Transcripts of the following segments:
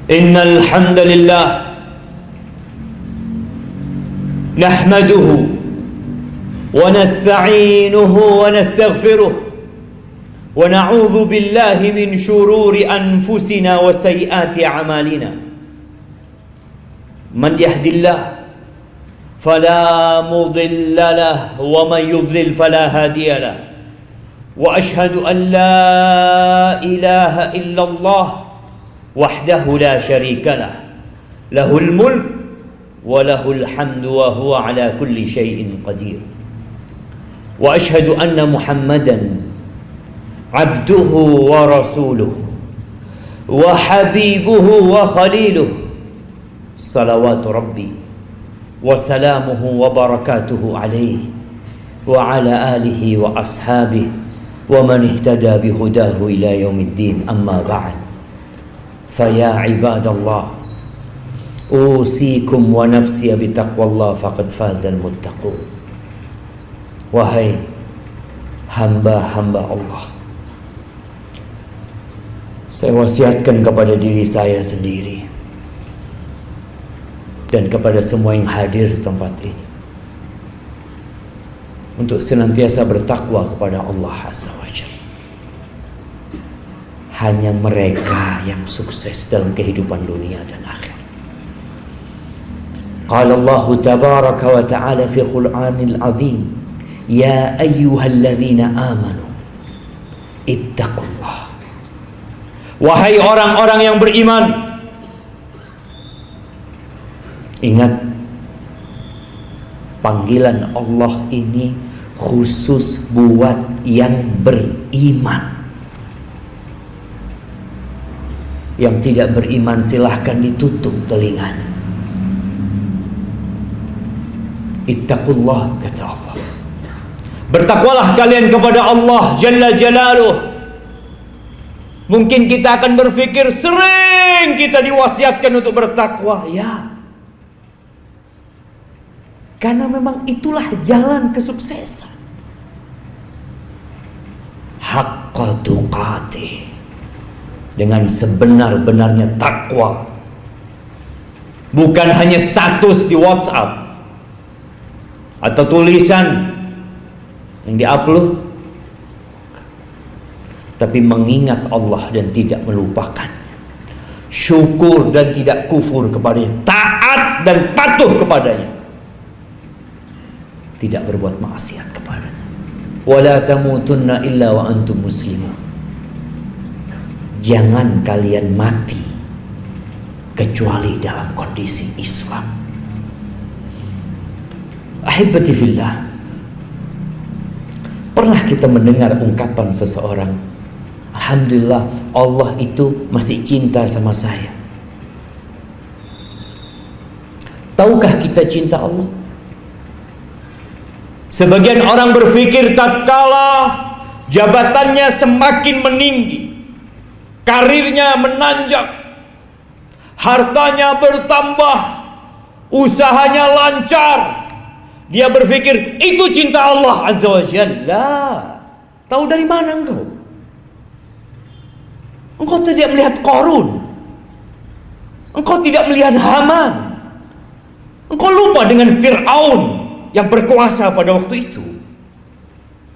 Innal hamdalillah nahmaduhu wa nasta'inuhu wa nastaghfiruh wa na'udzu billahi min shururi anfusina wa sayyiati a'malina. Man yahdillah fala mudilla lahu wa man yudlil fala hadiya lahu. Wa ashhadu an la ilaha illallah wahdahu la syarika lah, lahul mulk wa lahul hamdu wa huwa ala kulli syai'in qadir. Wa ashhadu anna Muhammadan abduhu wa rasuluhu wa habibuhu wa khaliluhu, salawatu rabbi wa salamuhu wa barakatuhu alaihi wa ala alihi wa ashabihi wa man ihtada bihudahu ila yaumiddin. Amma ba'd. Faya ibadallah, usikum wa nafsi bitaqwallah faqad fazal muttaqun. Wahai hamba-hamba Allah, saya wasiatkan kepada diri saya sendiri dan kepada semua yang hadir di tempat ini untuk senantiasa bertakwa kepada Allah Azza wa Jalla. Hanya mereka yang sukses dalam kehidupan dunia dan akhirat. Qala Allah tabaraka wa ta'ala fi Qur'anil azim, ya ayyuhalladzina amanu ittaqullah. Wahai orang-orang yang beriman, ingat, panggilan Allah ini khusus buat yang beriman. Yang tidak beriman silahkan ditutup telinganya. Ittaqullah, kata Allah. Bertakwalah kalian kepada Allah Jalla Jalaluh. Mungkin kita akan berpikir, sering kita diwasiatkan untuk bertakwa. Ya, karena memang itulah jalan kesuksesan. Haqqa tuqatih, dengan sebenar-benarnya takwa. Bukan hanya status di WhatsApp atau tulisan yang diupload, tapi mengingat Allah dan tidak melupakannya, syukur dan tidak kufur kepadanya, taat dan patuh kepadanya, tidak berbuat maksiat kepadanya. Wala tamutunna illa wa antum muslimun. Jangan kalian mati kecuali dalam kondisi Islam. Ahibati fillah, pernah kita mendengar ungkapan seseorang, alhamdulillah Allah itu masih cinta sama saya. Tahukah kita cinta Allah? Sebagian orang berpikir tatkala jabatannya semakin meninggi, karirnya menanjak, hartanya bertambah, usahanya lancar, dia berpikir itu cinta Allah Azza wa Jalla. Tahu dari mana engkau? Engkau tidak melihat Qarun, engkau tidak melihat Haman, engkau lupa dengan Fir'aun yang berkuasa pada waktu itu.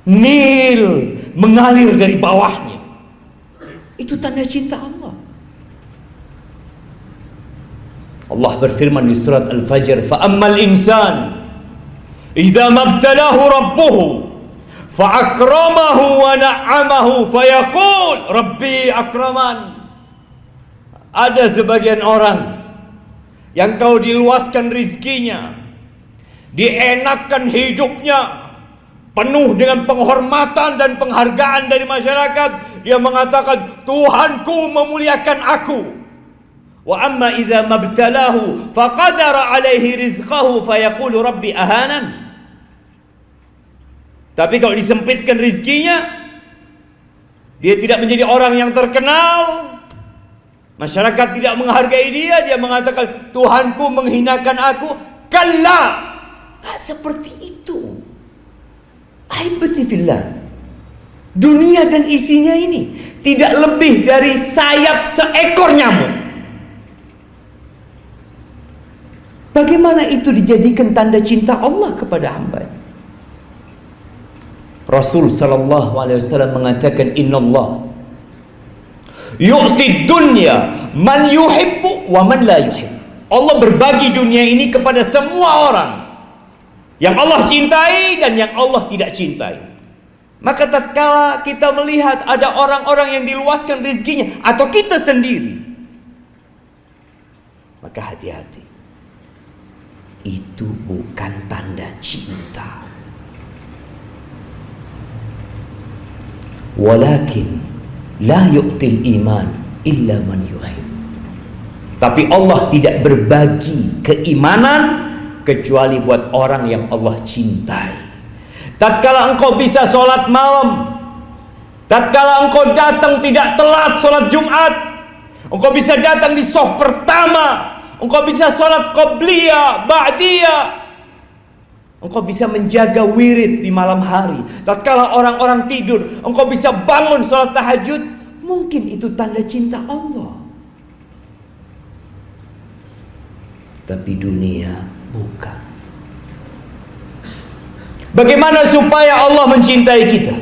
Nil mengalir dari bawahnya. Itu tanda cinta Allah. Allah berfirman di surat Al-Fajr, "Fa'ammal insan idza mabtalahu rabbuhu fa'akramahu wa na'amahu fayaqul rabbi akraman." Ada sebagian orang yang kau diluaskan rizkinya, dienakkan hidupnya, penuh dengan penghormatan dan penghargaan dari masyarakat, dia mengatakan Tuhanku memuliakan aku. Wa amma idza mabtalahu faqadara alaihi rizqahu fayaqulu rabbi ahanan. Tapi kalau disempitkan rizkinya, dia tidak menjadi orang yang terkenal, masyarakat tidak menghargai dia, dia mengatakan Tuhanku menghinakan aku. Kalla, tak seperti itu. Ahibati fillah, dunia dan isinya ini tidak lebih dari sayap seekor nyamuk. bagaimana itu dijadikan tanda cinta Allah kepada hamba? Rasul sallallahu alaihi wasallam mengatakan, "Innallah yu'ti dunya man yuhibbu wa man la yuhibbu." Allah berbagi dunia ini kepada semua orang, yang Allah cintai dan yang Allah tidak cintai. Maka tatkala kita melihat ada orang-orang yang diluaskan rezekinya atau kita sendiri, maka hati-hati. Itu bukan tanda cinta. Walakin la yu'til iman illa man yuhib. Tapi Allah tidak berbagi keimanan kecuali buat orang yang Allah cintai. Tatkala engkau bisa sholat malam, tatkala engkau datang tidak telat sholat Jumat, engkau bisa datang di shaf pertama, engkau bisa sholat qobliyah, ba'diyah, engkau bisa menjaga wirid di malam hari. Tatkala orang-orang tidur, engkau bisa bangun sholat tahajud. Mungkin itu tanda cinta Allah. Tapi dunia bukan. Bagaimana supaya Allah mencintai kita?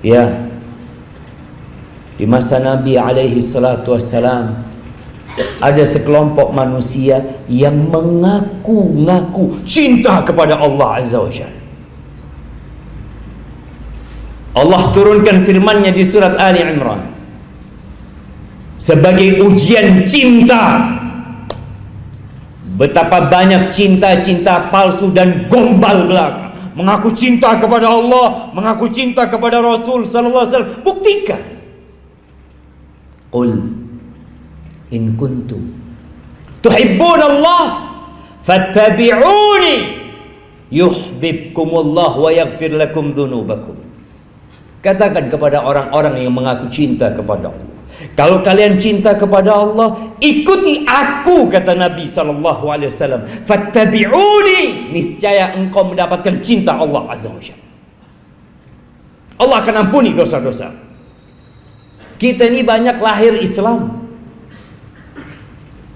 Ya, di masa Nabi alaihi salatu wassalam, ada sekelompok manusia yang mengaku-ngaku cinta kepada Allah Azza wa Jalla. Allah turunkan firman-Nya di surat Ali Imran sebagai ujian cinta. Betapa banyak cinta-cinta palsu dan gombal belaka. Mengaku cinta kepada Allah, mengaku cinta kepada Rasul sallallahu alaihi wasallam. Buktikan. Qul in kuntum tuhibbunallah fattabi'uni yuhibbukumullah wa yaghfir lakum dzunubakum. Katakan kepada orang-orang yang mengaku cinta kepada Allah, kalau kalian cinta kepada Allah, ikuti aku, kata Nabi sallallahu alaihi wasallam. Fattabi'uni, niscaya engkau mendapatkan cinta Allah Azza wa Jalla. Allah akan ampuni dosa-dosa. Kita ini banyak lahir Islam,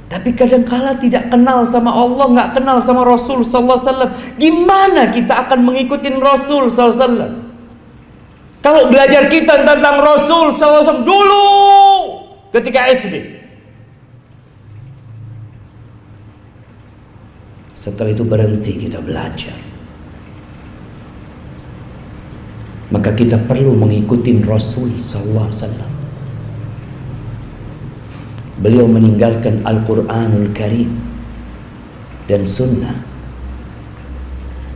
tapi kadangkala tidak kenal sama Allah, nggak kenal sama Rasul sallallahu alaihi wasallam. Gimana kita akan mengikuti Rasul sallallahu alaihi wasallam? Kalau belajar kita tentang Rasul sallallahu alaihi wasallam dulu ketika SD, setelah itu berhenti kita belajar, maka kita perlu mengikuti Rasul sallallahu alaihi wasallam. Beliau meninggalkan Al-Quranul Karim dan Sunnah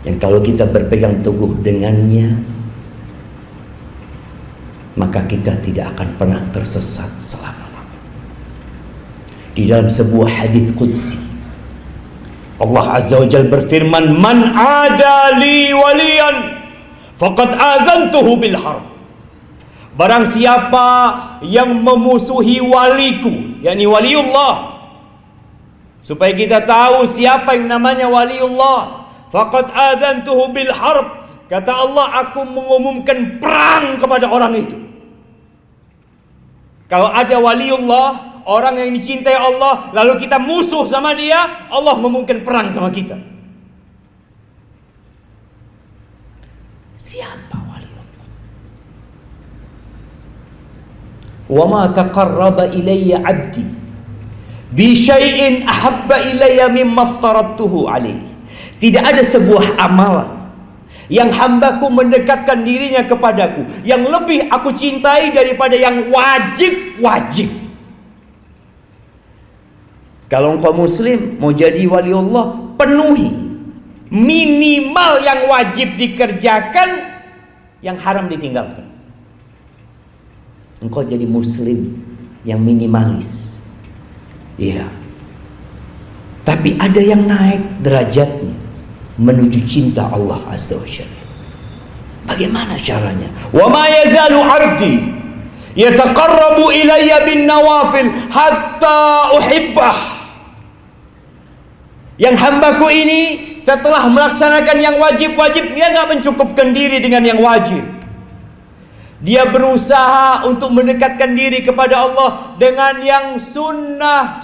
yang kalau kita berpegang teguh dengannya, maka kita tidak akan pernah tersesat selama-lamanya. Di dalam sebuah hadis qudsi, Allah Azza wa Jalla berfirman, "Man ada li waliyan faqad azantuhu bil harb." Barang siapa yang memusuhi waliku, yakni waliullah, supaya kita tahu siapa yang namanya waliullah, faqad azantuhu bil harb. Kata Allah, aku mengumumkan perang kepada orang itu. Kalau ada waliullah, orang yang dicintai Allah, lalu kita musuh sama dia, Allah mengumumkan perang sama kita. Siapa waliullah? Wa ma taqarraba ilayya 'abdi bi syai'in ahabba ilayya mimma aftaradtuhu alaihi. Tidak ada sebuah amalan yang hambaku mendekatkan dirinya kepadaku yang lebih aku cintai daripada yang wajib-wajib. Kalau engkau muslim mau jadi waliullah, penuhi minimal yang wajib dikerjakan, yang haram ditinggalkan. Engkau jadi muslim yang minimalis. Iya. Tapi ada yang naik derajatnya menuju cinta Allah Azza wa Jalla. Bagaimana caranya? Wa ma yazalu 'abdi yataqarrabu ilayya bin nawafil hatta uhibbah. Yang hambaku ini setelah melaksanakan yang wajib-wajib, dia enggak mencukupkan diri dengan yang wajib, Dia berusaha untuk mendekatkan diri kepada Allah dengan yang sunnah,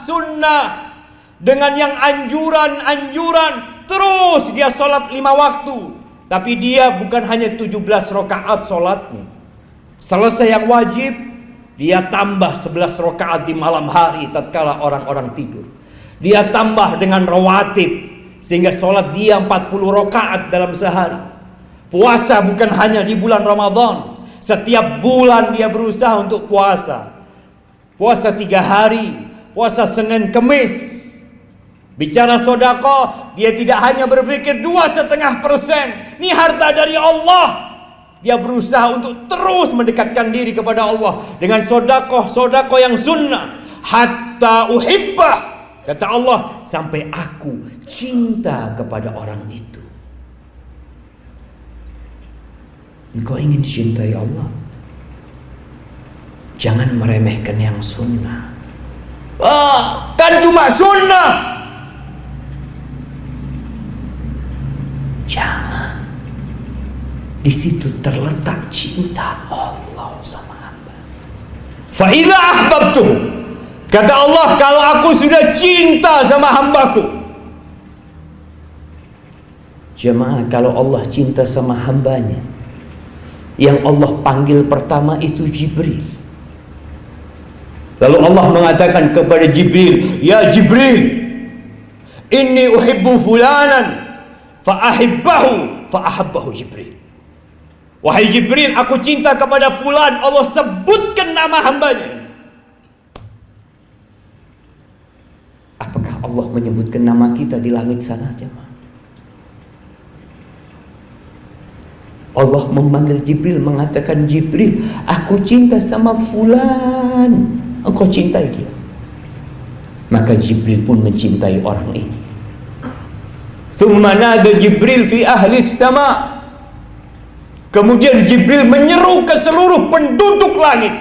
dengan yang anjuran. Terus dia sholat 5 waktu. Tapi dia bukan hanya 17 rakaat sholatnya. Selesai yang wajib, dia tambah 11 rakaat di malam hari tatkala orang-orang tidur. Dia tambah dengan rawatib, sehingga sholat dia 40 rakaat dalam sehari. Puasa bukan hanya di bulan Ramadan. Setiap bulan dia berusaha untuk puasa. Puasa 3 hari, puasa Senin Kemis. Bicara sedekah, dia tidak hanya berpikir 2,5%. Ini harta dari Allah. Dia berusaha untuk terus mendekatkan diri kepada Allah dengan sedekah yang sunnah. Hatta uhibbah, kata Allah, sampai aku cinta kepada orang itu. Engkau ingin dicintai Allah, jangan meremehkan yang sunnah. Kan cuma sunnah. Jangan. Di situ terletak cinta Allah sama hamba. Fa idza ahbabtu, kata Allah, kalau aku sudah cinta sama hambaku. Jemaah, kalau Allah cinta sama hambanya, yang Allah panggil pertama itu Jibril. Lalu Allah mengatakan kepada Jibril, ya Jibril, inni uhibbu fulanan fa'ahibbahu fa'ahabbahu Jibril. Wahai Jibril, aku cinta kepada fulan. Allah sebutkan nama hambanya. Apakah Allah menyebutkan nama kita di langit sana, jemaah? Allah memanggil Jibril, mengatakan, Jibril, aku cinta sama fulan. Engkau cintai dia. Maka Jibril pun mencintai orang ini. Thumma nada Jibril fi ahli sama. Kemudian Jibril menyeru ke seluruh penduduk langit,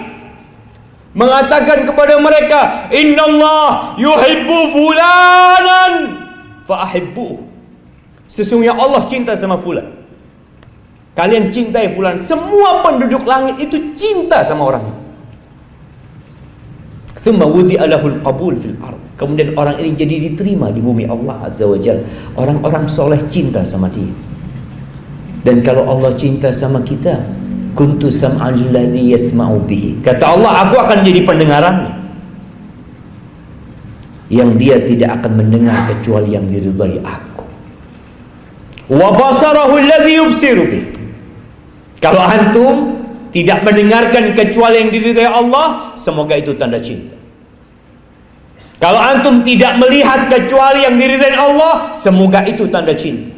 mengatakan kepada mereka, Innallah yuhibbu fulanan fa'ahibbuh. Sesungguhnya Allah cinta sama fulan. Kalian cintai fulan. Semua penduduk langit itu cinta sama orang ini. Thumma wudi'a lahul qabul fil ard. Kemudian orang ini jadi diterima di bumi Allah Azza wa Jalla. Orang-orang soleh cinta sama dia. Dan kalau Allah cinta sama kita, kuntu sam'al ladzi yasma'u bihi. Kata Allah, aku akan jadi pendengarannya, yang dia tidak akan mendengar kecuali yang diridhai aku. Wa basarahu alladzi yubsiru bihi. Kalau antum tidak mendengarkan kecuali yang diridhai Allah, semoga itu tanda cinta. Kalau antum tidak melihat kecuali yang diridhai Allah, semoga itu tanda cinta.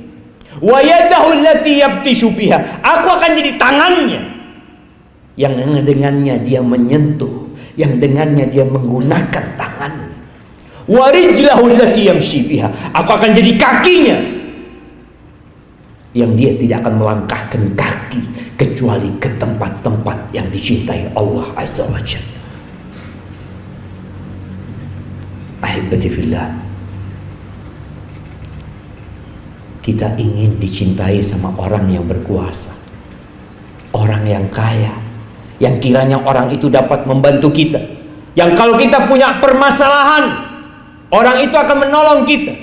Wa yadahu allati yabtishu biha. Aku akan jadi tangannya yang dengannya dia menyentuh, yang dengannya dia menggunakan tangannya. Wa rijlahu allati yamshi biha. Aku akan jadi kakinya yang dia tidak akan melangkahkan kaki kecuali ke tempat-tempat yang dicintai Allah Azza wa Jalla. Ahibati fillah, kita ingin dicintai sama orang yang berkuasa, orang yang kaya, yang kiranya orang itu dapat membantu kita, yang kalau kita punya permasalahan, orang itu akan menolong kita.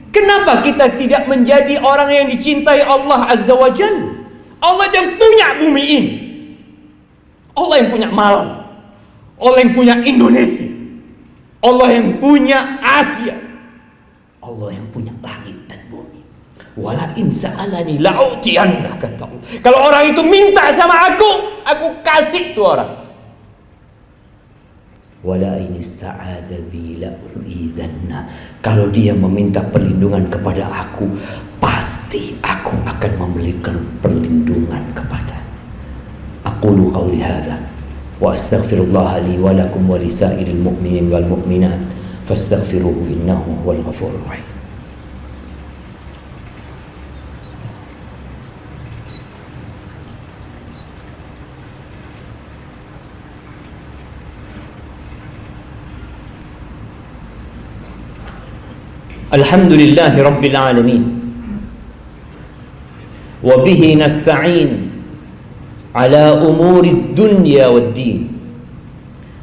Kenapa kita tidak menjadi orang yang dicintai Allah Azza wa Jalla? Allah yang punya bumi ini, Allah yang punya Malang, Allah yang punya Indonesia, Allah yang punya Asia, Allah yang punya langit dan bumi. Wala in sa'alani la'utiyanna, kata Allah. Kalau orang itu minta sama aku kasih tuh orang. Wala in ista'adha bi la'u'idanna. Kalau dia meminta perlindungan kepada aku, pasti aku akan memberikan perlindungan kepada. Aqulu qawli hadha wa astaghfirullah li wa lakum wa lisairil mu'minin wal mu'minat fastaghfiruhu innahu huwal ghafurur rahim. Alhamdulillahi Rabbil Alamin, wa bihi nasta'in ala umuri dunya wad din.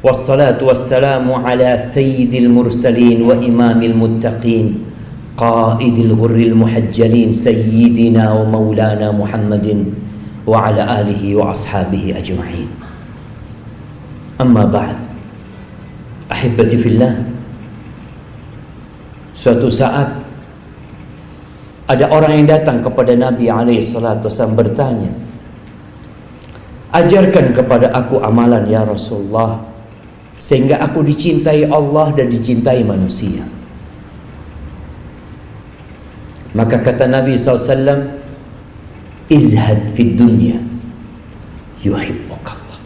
Wassalatu wassalamu ala sayyidil mursalin wa imamil muttaqin qaidil ghurril muhajjalin sayyidina wa maulana Muhammadin wa ala alihi wa ashabihi ajma'in. Amma ba'd. Ahibbati fillah. Suatu saat ada orang yang datang kepada Nabi SAW bertanya, ajarkan kepada aku amalan ya Rasulullah, sehingga aku dicintai Allah dan dicintai manusia. Maka kata Nabi SAW, izhad fid dunya yuhibbukallah.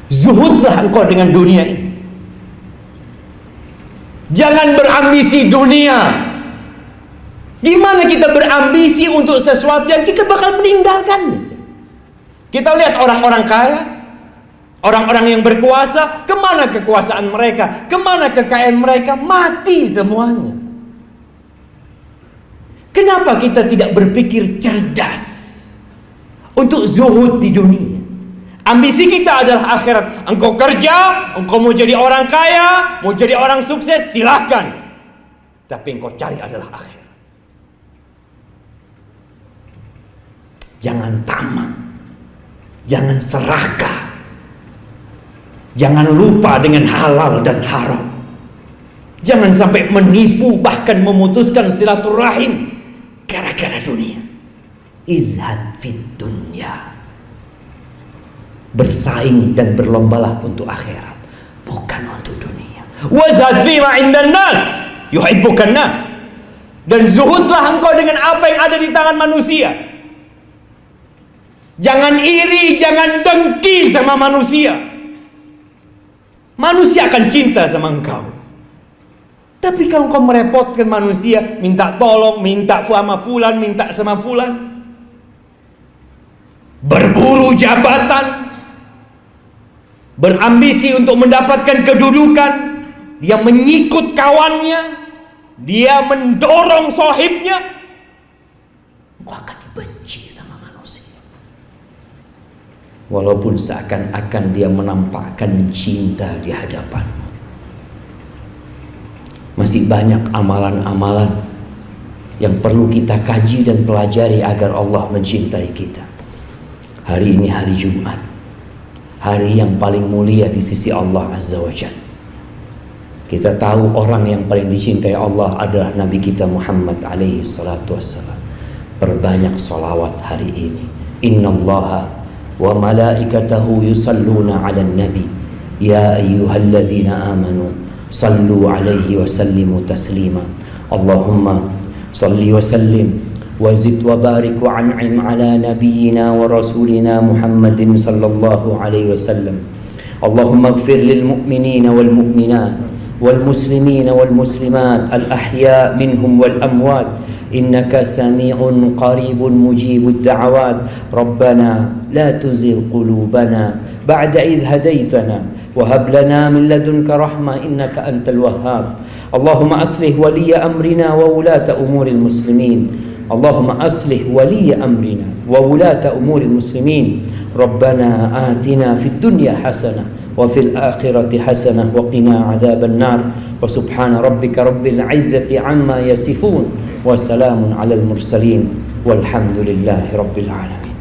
Zuhudlah engkau dengan dunia ini. Jangan berambisi dunia. Gimana kita berambisi untuk sesuatu yang kita bakal meninggalkan? Kita lihat orang-orang kaya, orang-orang yang berkuasa, kemana kekuasaan mereka, kemana kekayaan mereka, mati semuanya. Kenapa kita tidak berpikir cerdas untuk zuhud di dunia? Ambisi kita adalah akhirat. Engkau kerja, engkau mau jadi orang kaya, mau jadi orang sukses, silahkan. Tapi engkau cari adalah akhirat. Jangan tamak, jangan serakah, jangan lupa dengan halal dan haram. Jangan sampai menipu, bahkan memutuskan silaturahim gara-gara dunia. Izhad fid dunya. Bersaing dan berlombalah untuk akhirat, bukan untuk dunia. Wazhad fima indan nas yuhibbukan nas. Dan zuhudlah engkau dengan apa yang ada di tangan manusia. Jangan iri, jangan dengki sama manusia. Manusia akan cinta sama engkau. Tapi kalau engkau merepotkan manusia, minta tolong, minta sama fulan, minta sama fulan, berburu jabatan, berambisi untuk mendapatkan kedudukan, dia menyikut kawannya, dia mendorong sohibnya, engkau akan dibenci sama manusia. Walaupun seakan-akan dia menampakkan cinta di hadapanmu. Masih banyak amalan-amalan yang perlu kita kaji dan pelajari agar Allah mencintai kita. Hari ini hari Jumat, hari yang paling mulia di sisi Allah Azza wa Jalla. Kita tahu orang yang paling dicintai Allah adalah Nabi kita Muhammad alaihi salatu wassalam. Perbanyak salawat hari ini. Innallaha wa malaikatahu yusalluna ala nabi ya ayyuhalladzina amanu sallu alaihi wa sallimu taslima. Allahumma salli wa sallim وزد وبارك وأنعم على نبينا ورسولنا محمد صلى الله عليه وسلم. اللهم اغفر للمؤمنين والمؤمنات والمسلمين والمسلمات الأحياء منهم والأموات إنك سميع قريب مجيب الدعوات. ربنا لا تزغ قلوبنا بعد إذ هديتنا وهب لنا من لدنك رحمة إنك أنت الوهاب. اللهم أصلح ولي أمرنا وولاة أمور المسلمين. اللهم أصلح ولي أمرنا وولاة أمور المسلمين. ربنا آتنا في الدنيا حسنة وفي الآخرة حسنة وقنا عذاب النار. وسبحان ربك رب العزة عما يصفون وسلام على المرسلين والحمد لله رب العالمين.